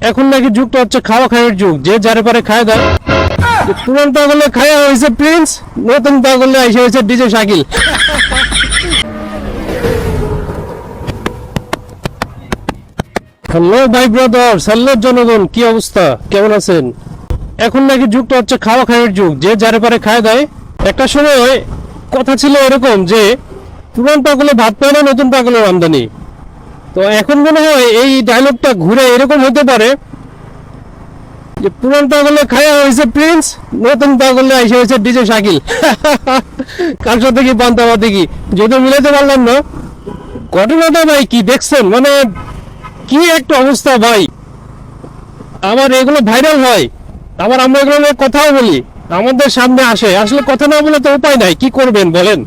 এখন নাকি যুগটা হচ্ছে খাওয়া খাওয়ার যুগ, যে যারে পারে খায় দেয়। পুরান পাগলে খায়া হয়েছে প্রিন্স, নতুন পাগলে এসে হয়েছে ডিজে শাকিল। হ্যালো ভাই ব্রাদার, হ্যালো জনগণ, কি অবস্থা, কেমন আছেন? এখন নাকি যুগটা হচ্ছে খাওয়া খাওয়ার যুগ, যে যারে পারে খায় দেয়। একটা সময় কথা ছিল এরকম যে পুরান পাগলে ভাত পায় না, নতুন পাগলের আমদানি। তো এখন মনে হয় এই ডায়লগটা ঘুরে এরকম হতে পারে যে পুরান পাগলে খায়া হয়েছে প্রিন্স, নতুন পাগলে এসে হয়েছে ডিজে শাকিল। কার সাথে কি পান্তাবাদি কি যদি মিলাতে পারলাম না। ঘটনাটা ভাই কি দেখছেন, মানে কি একটা অবস্থা ভাই। আবার এগুলো ভাইরাল হয়, আবার আমরা এগুলো নিয়ে কথাও বলি, আমাদের সামনে আসে। আসলে কথা না বলে তো উপায় নাই, কি করবেন বলেন।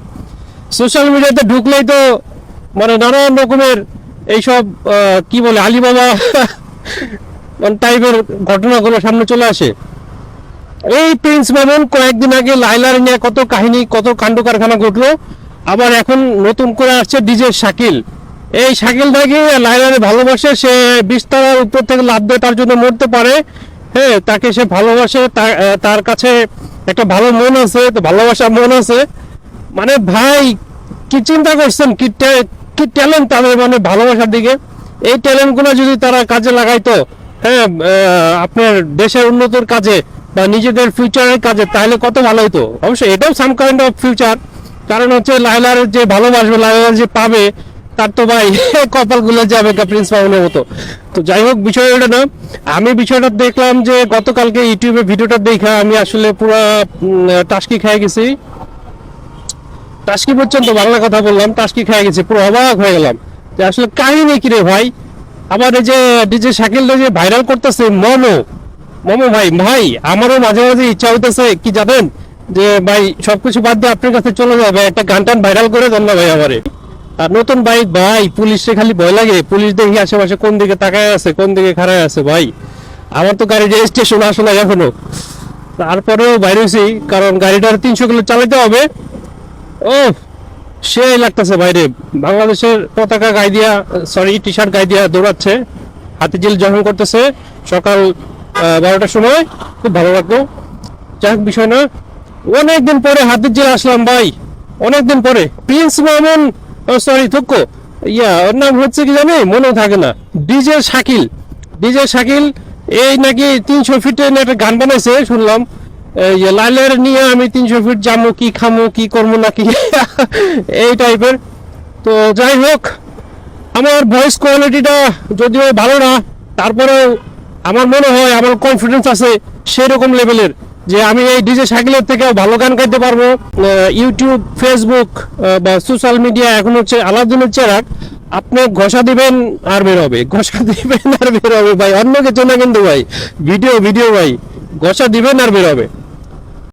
সোশ্যাল মিডিয়াতে ঢুকলেই তো মানে নানান রকমের এইসব কি বলে আলিবাবা টাইপের ঘটনাগুলো সামনে চলে আসে। এই প্রিন্স মামুন কয়েকদিন আগে লাইলার নিয়ে কত কাহিনী, কত কাণ্ড কারখানা ঘটলো। আবার এখন নতুন করে আসছে ডিজে শাকিল। এই শাকিল নাকি লাইলারে ভালোবাসে, সে বিস্তারার উপর থেকে লাফ দিয়ে তার জন্য মরতে পারে। হ্যাঁ, তাকে সে ভালোবাসে, তার কাছে একটা ভালো মন আছে, ভালোবাসার মন আছে। মানে ভাই কি চিন্তা করছেন, কি ট্যালেন্ট তাদের, মানে ভালোবাসার দিকে। এই ট্যালেন্টগুলো যদি তারা কাজে লাগাইতো, হ্যাঁ, আপনার দেশের উন্নতির কাজে বা নিজেদের ফিউচারের কাজে, তাহলে কত ভালো হতো। অবশ্যই এটাও সাম কাইন্ড অফ ফিউচার, কারণ হচ্ছে লাইলার যে ভালোবাসবে, লাইলার যে পাবে, তার তো ভাই কপাল গুলো যাবে প্রিন্স মামুনের মতো। তো যাই হোক, বিষয় ওটা না। আমি বিষয়টা দেখলাম যে গতকালকে ইউটিউবে ভিডিওটা দেখা আমি আসলে পুরো টাস্কি খেয়ে গেছি। টাস্কি পর্যন্ত বাংলা কথা বললাম, টাস্কি খেয়ে গেছি, পুরো অবাক হয়ে গেলাম যে আসলে কাহিনী কি রে ভাই। আবার এই যে ডিজে শাকিলটা যে ভাইরাল করতেছে মোমো মোমো, ভাই আমারও মাঝে মাঝে ইচ্ছা হইতেছে কি জানেন, যে ভাই সবকিছু বাদ দিয়ে আপনার কাছে চলে যাবে, একটা গান টান ভাইরাল করে দেন না ভাই আমারে। আর নতুন বাইক ভাই, পুলিশে খালি ভয় লাগে, পুলিশ দেখি আশেপাশে কোন দিকে তাকায় আছে, কোন দিকে খাড়ায় আছে। ভাই আমার তো গাড়ি রেজিস্ট্রেশন আসলে এখনো, তারপরেও বাইরে হয়েছি, কারণ গাড়িটার 300 কিলো চালাতে হবে। ও সে লাগতেছে বাইরে, বাংলাদেশের পতাকা গায়ে দিয়া, সরি টি শার্ট গায়ে দিয়া দৌড়াচ্ছে, হাতিঝিল জখম করতেছে সকাল 12টার সময়। খুব ভালো লাগলো। যাক, বিষয় না। অনেকদিন পরে হাতিঝিল আসলাম ভাই, অনেকদিন পরে। প্রিন্স মামুন, সরি থুক্কো, ওর নাম হচ্ছে কি জানি, মনে থাকে না। ডিজে শাকিল, ডিজে শাকিল এই নাকি 300 ফিটে একটা গান বানাইছে শুনলাম। লাইলের নিয়ে আমি 300 ফিট যাবো, কি খামো, কি করবো নাকি এই টাইপের। তো যাই হোক, আমার ভয়েস কোয়ালিটিটা যদিও ভালো না, তারপরেও আমার মনে হয়, আমার কনফিডেন্স আছে সেরকম লেভেলের, যে আমি এই ডিজে শাকিলের থেকেও ভালো গান গাইতে পারবো। ইউটিউব, ফেসবুক বা সোশ্যাল মিডিয়া এখন হচ্ছে আলাদিনের চেরাগ। আপনি ঘষা দিবেন আর বের হবে, ঘষা দিবেন আর বের হবে ভাই, অন্য কিছু না কিন্তু ভাই। ভিডিও ভাই, ঘষা দিবেন আর বের হবে।